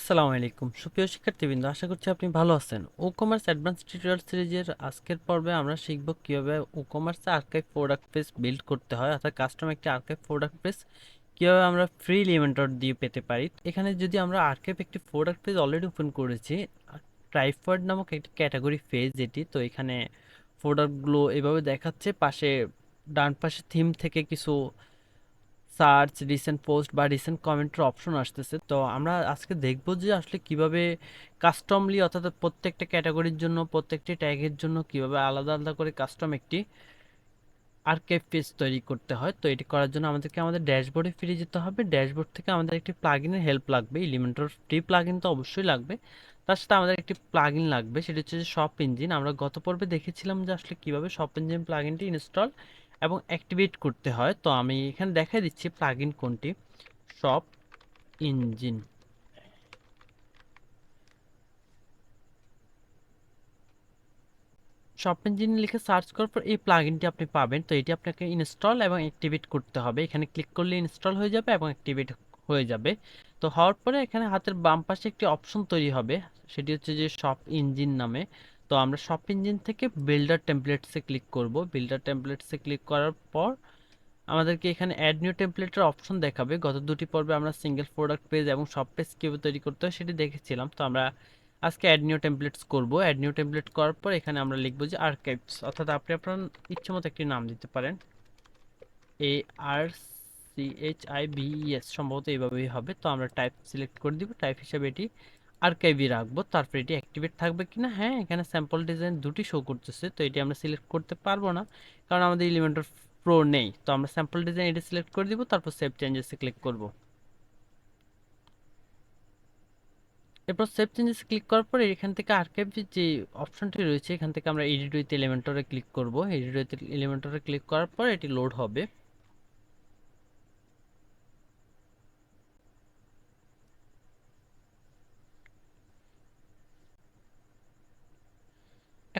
আসসালামু আলাইকুম সুপ্রিয় শিক্ষার্থীবৃন্দ, আশা করছি আপনি ভালো আছেন। ও কমার্স অ্যাডভান্স টিউটোরিয়াল সিরিজের আজকের পর্বে আমরা শিখব কিভাবে ও কমার্সে আর্কাইভ প্রোডাক্ট পেজ বিল্ড করতে হয়, অর্থাৎ কাস্টম একটি আর্কাইভ প্রোডাক্ট পেজ কিভাবে আমরা ফ্রি এলিমেন্টর দিয়ে পেতে পারি। এখানে যদি আমরা আর্কাইভ একটি প্রোডাক্ট পেজ অলরেডি ওপেন করেছি, ট্রাইফয়েড নামক একটি ক্যাটাগরি পেজ যেটি, তো এখানে প্রোডাক্টগুলো এভাবে দেখাচ্ছে। পাশে ডান পাশে থিম থেকে কিছু সার্চ, রিসেন্ট পোস্ট বা রিসেন্ট কমেন্টের অপশন আসতেছে। তো আমরা আজকে দেখব যে আসলে কিভাবে কাস্টমলি, অর্থাৎ প্রত্যেকটা ক্যাটাগরির জন্য, প্রত্যেকটি ট্যাগের জন্য কিভাবে আলাদা আলাদা করে কাস্টম একটি আর্কাইভ পেজ তৈরি করতে হয়। তো এটি করার জন্য আমাদেরকে আমাদের ড্যাশবোর্ডে ফিরে যেতে হবে। ড্যাশবোর্ড থেকে আমাদের একটি প্লাগইনের হেল্প লাগবে। এলিমেন্টর ফ্রি প্লাগইন তো অবশ্যই লাগবে, তার সাথে আমাদের একটি প্লাগইন লাগবে, সেটা হচ্ছে যে শপ ইঞ্জিন। আমরা গত পর্বে দেখেছিলাম যে আসলে কিভাবে শপ ইঞ্জিন প্লাগইনটি ইনস্টল এবং অ্যাক্টিভেট করতে হয়। তো আমি এখানে দেখাই দিচ্ছি প্লাগইন কোনটি। Shop engine. শপ ইঞ্জিন লিখে সার্চ করার পর এই প্লাগইনটি আপনি পাবেন। তো এটি আপনাকে ইনস্টল এবং অ্যাক্টিভেট করতে হবে। এখানে ক্লিক করলে ইনস্টল হয়ে যাবে এবং অ্যাক্টিভেট হয়ে যাবে। তো হওয়ার পরে এখানে হাতের বাম পাশে একটি অপশন তৈরি হবে, সেটি হচ্ছে যে শপ ইঞ্জিন নামে। তো আমরা শপ ইঞ্জিন থেকে বিল্ডার টেমপ্লেটসে ক্লিক করব। বিল্ডার টেমপ্লেটসে ক্লিক করার পর আমাদেরকে এখানে অ্যাড নিউ টেমপ্লেটের অপশন দেখাবে। গত দুটি পর্বে আমরা সিঙ্গেল প্রোডাক্ট পেজ এবং শপ পেজ কিভাবে তৈরি করতে হয় সেটি দেখেছিলাম। তো আমরা আজকে অ্যাড নিউ টেমপ্লেটস করব। অ্যাড নিউ টেমপ্লেট করার পর এখানে আমরা লিখব যে আর্কাইভস, অর্থাৎ আপনি আপনার ইচ্ছে মতো একটি নাম দিতে পারেন। ARCHIVES সম্ভবত এইভাবেই হবে। তো আমরা টাইপ সিলেক্ট করে দিব, টাইপ হিসাবে এটি আর্কাইভই রাখবো। তারপর এটি অ্যাক্টিভেট থাকবে কিনা, হ্যাঁ এখানে স্যাম্পল ডিজাইন দুটি শো করতেছে, তো এটি আমরা সিলেক্ট করতে পারবো না কারণ আমাদের এলিমেন্টর প্রো নেই। তো আমরা স্যাম্পল ডিজাইন এটি সিলেক্ট করে দিব, তারপর সেভ চেঞ্জেসে ক্লিক করব। এরপর সেভ চেঞ্জেস ক্লিক করার পরে এখান থেকে আর্কাইভ যে অপশনটি রয়েছে, এখান থেকে আমরা এডিট উইথ এলিমেন্টরে ক্লিক করব। এডিট উইথ এলিমেন্টরে ক্লিক করার পর এটি লোড হবে।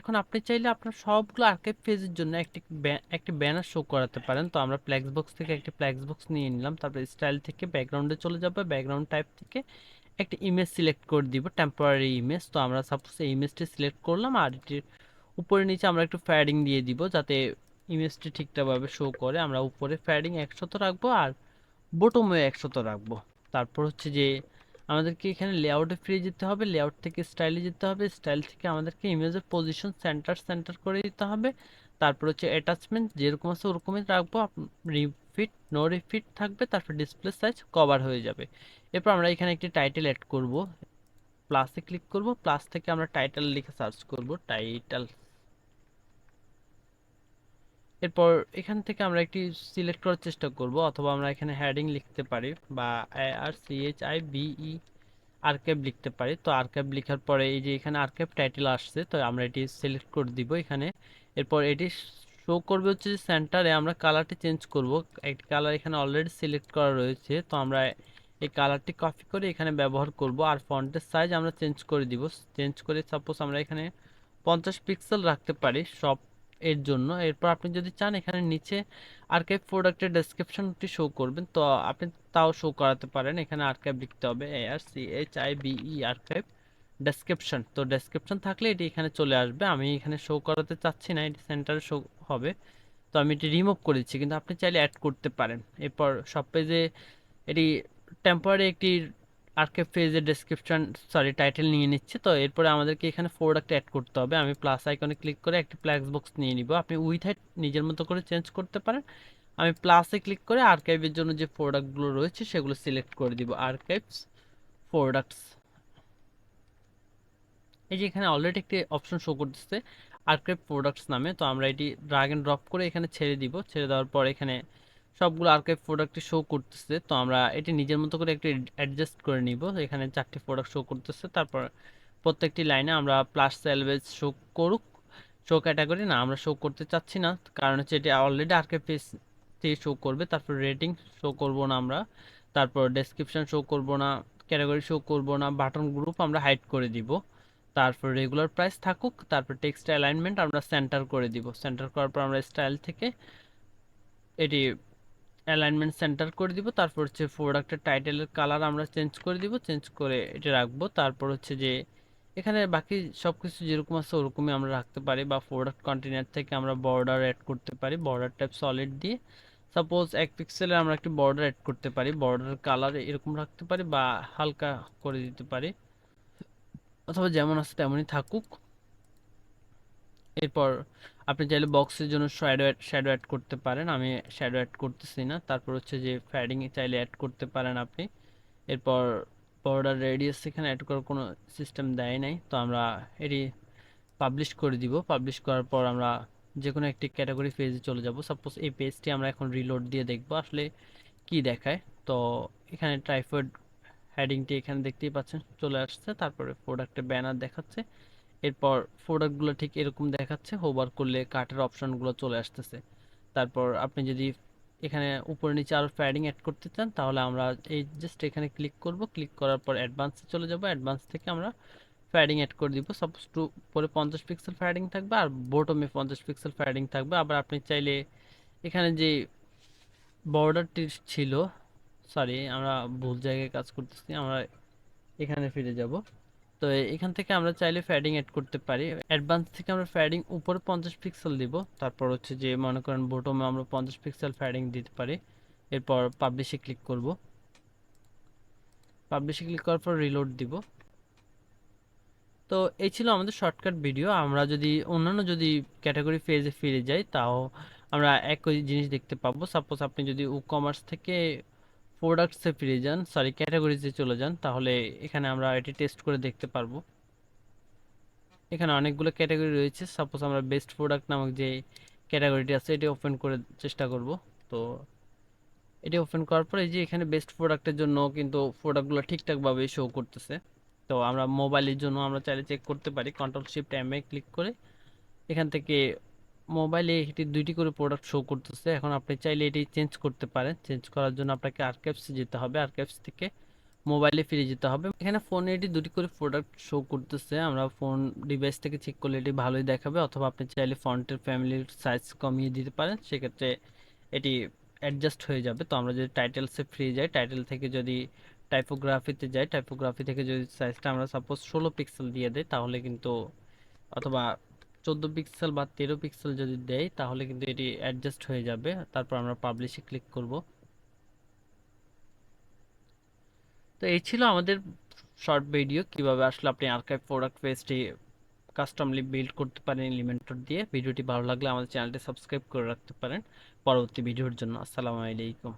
এখন আপনি চাইলে আপনার সবগুলো আর্কাইভ পেজের জন্য একটি ব্যানার শো করাতে পারেন। তো আমরা ফ্ল্যাক্স বক্স থেকে একটি ফ্ল্যাক্স বক্স নিয়ে নিলাম, তারপর স্টাইল থেকে ব্যাকগ্রাউন্ডে চলে যাবে। ব্যাকগ্রাউন্ড টাইপ থেকে একটি ইমেজ সিলেক্ট করে দিব, টেম্পোরারি ইমেজ। তো আমরা সাপোজ এই ইমেজটি সিলেক্ট করলাম, আর এটির উপরে নিচে আমরা একটু ফ্যাডিং দিয়ে দিব যাতে ইমেজটি ঠিকঠাকভাবে শো করে। আমরা উপরে ফ্যাডিং 100 রাখবো আর বটমে 100 রাখবো। তারপর হচ্ছে যে আমাদেরকে এখানে লেআউটে ফিরে যেতে হবে, লেআউট থেকে স্টাইলে যেতে হবে, স্টাইল থেকে আমাদেরকে ইমেজের পজিশন সেন্টার সেন্টার করে দিতে হবে। তারপর হচ্ছে অ্যাটাচমেন্ট যেরকম আছে ওরকমই রাখবো, রিফিট নো রিফিট থাকবে। তারপর ডিসপ্লে সাইজ কভার হয়ে যাবে। এরপর আমরা এখানে একটি টাইটেল অ্যাড করব, প্লাসে ক্লিক করব, প্লাস থেকে আমরা টাইটেল লিখে সার্চ করব, টাইটেল। এরপর এখান থেকে আমরা একটি সিলেক্ট করার চেষ্টা করব, অথবা আমরা এখানে হেডিং লিখতে পারি বা ARCHIVE আর্কাইভ লিখতে পারি। তো আর্কাইভ লেখার পরে এই যে এখানে আর্কাইভ টাইটেল আসছে, তো আমরা এটি সিলেক্ট করে দিব এখানে। এরপর এটি শো করবে হচ্ছে যে সেন্টারে। আমরা কালারটি চেঞ্জ করব, একটি কালার এখানে অলরেডি সিলেক্ট করা রয়েছে, তো আমরা এই কালারটি কপি করে এখানে ব্যবহার করব। আর ফন্টের সাইজ আমরা চেঞ্জ করে দিব, চেঞ্জ করে সাপোজ আমরা এখানে 50 পিক্সেল রাখতে পারি সব এর জন্য। এরপর আপনি যদি চান এখানে নিচে আর্কাইভ প্রোডাক্টের ডেসক্রিপশনটি শো করবেন, তো আপনি তাও শো করাতে পারেন। এখানে আর্কাইভ লিখতে হবে, ARCHIVE আর্কাইভ ডেসক্রিপশন। তো ডেসক্রিপশন থাকলে এটি এখানে চলে আসবে। আমি এখানে শো করাতে চাচ্ছি না, এটি সেন্টারে শো হবে, তো আমি এটি রিমুভ করেছি, কিন্তু আপনি চাইলে অ্যাড করতে পারেন। এরপর সব পেজে এটি টেম্পোরারি একটি আর্কাইভ পেজের ডেসক্রিপশন, সরি টাইটেল নিয়ে নিচ্ছে। তো এরপরে আমাদেরকে এখানে প্রোডাক্ট অ্যাড করতে হবে। আমি প্লাস আইকনে ক্লিক করে একটি ফ্ল্যাক্স বক্স নিয়ে নিব। আপনি উইথ হাইট নিজের মতো করে চেঞ্জ করতে পারেন। আমি প্লাসে ক্লিক করে আর্কাইভের জন্য যে প্রোডাক্টগুলো রয়েছে সেগুলো সিলেক্ট করে দিব, আর্কাইভস প্রোডাক্টস। এই যে এখানে অলরেডি একটি অপশন শো করতেছে আর্কাইভ প্রোডাক্টস নামে। তো আমরা এটি ড্রাগ এন্ড ড্রপ করে এখানে ছেড়ে দিব। ছেড়ে দেওয়ার পর এখানে সবগুলো আর্কাইভ প্রোডাক্টই শো করতেছে। তো আমরা এটি নিজের মতো করে একটু অ্যাডজাস্ট করে নিব। এখানে 4টি প্রোডাক্ট শো করতেছে। তারপর প্রত্যেকটি লাইনে আমরা প্লাস সেলভেজ শো করুক, শো ক্যাটাগরি না আমরা শো করতে চাচ্ছি না, কারণ হচ্ছে এটি অলরেডি আর্কাইভ পেজ থেকে শো করবে। তারপর রেটিং শো করব না আমরা, তারপর ডেসক্রিপশন শো করব না, ক্যাটাগরি শো করব না, বাটন গ্রুপ আমরা হাইড করে দিব। তারপর রেগুলার প্রাইস থাকুক, তারপর টেক্সট অ্যালাইনমেন্ট আমরা সেন্টার করে দিব। সেন্টার করার পর আমরা স্টাইল থেকে এটি অ্যালাইনমেন্ট সেন্টার করে দিব। তারপর হচ্ছে প্রোডাক্টের টাইটেলের কালার আমরা চেঞ্জ করে দিব, চেঞ্জ করে এটা রাখবো। তারপর হচ্ছে যে এখানে বাকি সবকিছু যেরকম আছে ওরকমই আমরা রাখতে পারি, বা প্রোডাক্ট কন্টেনার থেকে আমরা বর্ডার অ্যাড করতে পারি, বর্ডার টাইপ সলিড দিয়ে। সাপোজ 1 পিক্সেলের আমরা একটি বর্ডার অ্যাড করতে পারি, বর্ডার কালার এরকম রাখতে পারি বা হালকা করে দিতে পারি, অথবা যেমন আছে তেমনই থাকুক। এরপর আপনি চাইলে বক্সের জন্য শ্যাডো অ্যাড করতে পারেন, আমি শ্যাডো অ্যাড করতেছি না। তারপর হচ্ছে যে ফ্যাডিং চাইলে অ্যাড করতে পারেন আপনি। এরপর বর্ডার রেডিয়াস এখানে অ্যাড করার কোনো সিস্টেম দেয় নাই, তো আমরা এটি পাবলিশ করে দিব। পাবলিশ করার পর আমরা যে কোনো একটি ক্যাটাগরি পেজে চলে যাব। সাপোজ এই পেজটি আমরা এখন রিলোড দিয়ে দেখব আসলে কি দেখায়। তো এখানে ট্রাইফয়েড হেডিংটি এখানে দেখতেই পাচ্ছেন চলে আসছে, তারপরে প্রোডাক্টে ব্যানার দেখাচ্ছে। এরপর প্রোডাক্টগুলো ঠিক এরকম দেখাচ্ছে, হোভার করলে কার্টের অপশনগুলো চলে আসতেছে। তারপর আপনি যদি এখানে উপরে নিচে আরো প্যাডিং অ্যাড করতে চান তাহলে আমরা এই জাস্ট এখানে ক্লিক করব, ক্লিক করার পর অ্যাডভান্সে চলে যাব। অ্যাডভান্স থেকে আমরা প্যাডিং অ্যাড করে দিব। সাপোজ টু পরে 50 পিক্সেল প্যাডিং থাকবে আর বটমে 50 পিক্সেল প্যাডিং থাকবে। আবার আপনি চাইলে এখানে যে বর্ডারটি ছিল, সরি আমরা ভুল জায়গায় কাজ করতেছি, আমরা এখানে ফিরে যাব। তো এখান থেকে আমরা চাইলে ফ্যাডিং অ্যাড করতে পারি। অ্যাডভান্স থেকে আমরা ফ্যাডিং উপরে 50 পিক্সেল দিব। তারপর হচ্ছে যে মনে করেন বটমে আমরা 50 পিক্সেল ফ্যাডিং দিতে পারি। এরপর পাবলিশে ক্লিক করব, পাবলিশে ক্লিক করার পর রিলোড দিব। তো এই ছিল আমাদের শর্টকাট ভিডিও। আমরা যদি অন্যান্য যদি ক্যাটাগরি পেজে ফিরে যাই তাও আমরা একই জিনিস দেখতে পাবো। সাপোজ আপনি যদি ই কমার্স থেকে প্রোডাক্টসে ফিরে যান, সরি ক্যাটাগরিজে চলে যান, তাহলে এখানে আমরা এটি টেস্ট করে দেখতে পারবো। এখানে অনেকগুলো ক্যাটাগরি রয়েছে। সাপোজ আমরা বেস্ট প্রোডাক্ট নামক যে ক্যাটাগরিটি আছে এটি ওপেন করে চেষ্টা করব। তো এটি ওপেন করার পরে এই যে এখানে বেস্ট প্রোডাক্টের জন্য কিন্তু প্রোডাক্টগুলো ঠিকঠাকভাবে শো করতেছে। তো আমরা মোবাইলের জন্য আমরা চাইলে চেক করতে পারি, control shift M A click করে এখান থেকে মোবাইলে এটি দুইটি করে প্রোডাক্ট শো করতেছে। এখন আপনি চাইলে এটি চেঞ্জ করতে পারেন। চেঞ্জ করার জন্য আপনাকে আর্কাইভসে যেতে হবে, আর্কাইভস থেকে মোবাইলে ফিরে যেতে হবে। এখানে ফোনে এটি দুটি করে প্রোডাক্ট শো করতেছে, আমরা ফোন ডিভাইস থেকে চেক করলে এটি ভালোই দেখাবে। অথবা আপনি চাইলে ফন্টের ফ্যামিলির সাইজ কমিয়ে দিতে পারেন, সেক্ষেত্রে এটি অ্যাডজাস্ট হয়ে যাবে। তো আমরা যদি টাইটেলসে ফিরে যাই, টাইটেল থেকে যদি টাইপোগ্রাফিতে যাই, টাইপোগ্রাফি থেকে যদি সাইজটা আমরা সাপোজ 16 পিক্সেল দিয়ে দেই তাহলে কিন্তু, অথবা 14 পিক্সেল বা 13 পিক্সেল যদি দেয় তাহলে কিন্তু এটি অ্যাডজাস্ট হয়ে যাবে। তারপর আমরা পাবলিশে ক্লিক করব। তো এই ছিল আমাদের শর্ট ভিডিও, কিভাবে আসলে আপনি আর্কাইভ প্রোডাক্ট পেজটি কাস্টমলি বিল্ড করতে পারেন এলিমেন্টর দিয়ে। ভিডিওটি ভালো লাগলে আমাদের চ্যানেলটি সাবস্ক্রাইব করে রাখতে পারেন পরবর্তী ভিডিওর জন্য। আসসালামু আলাইকুম।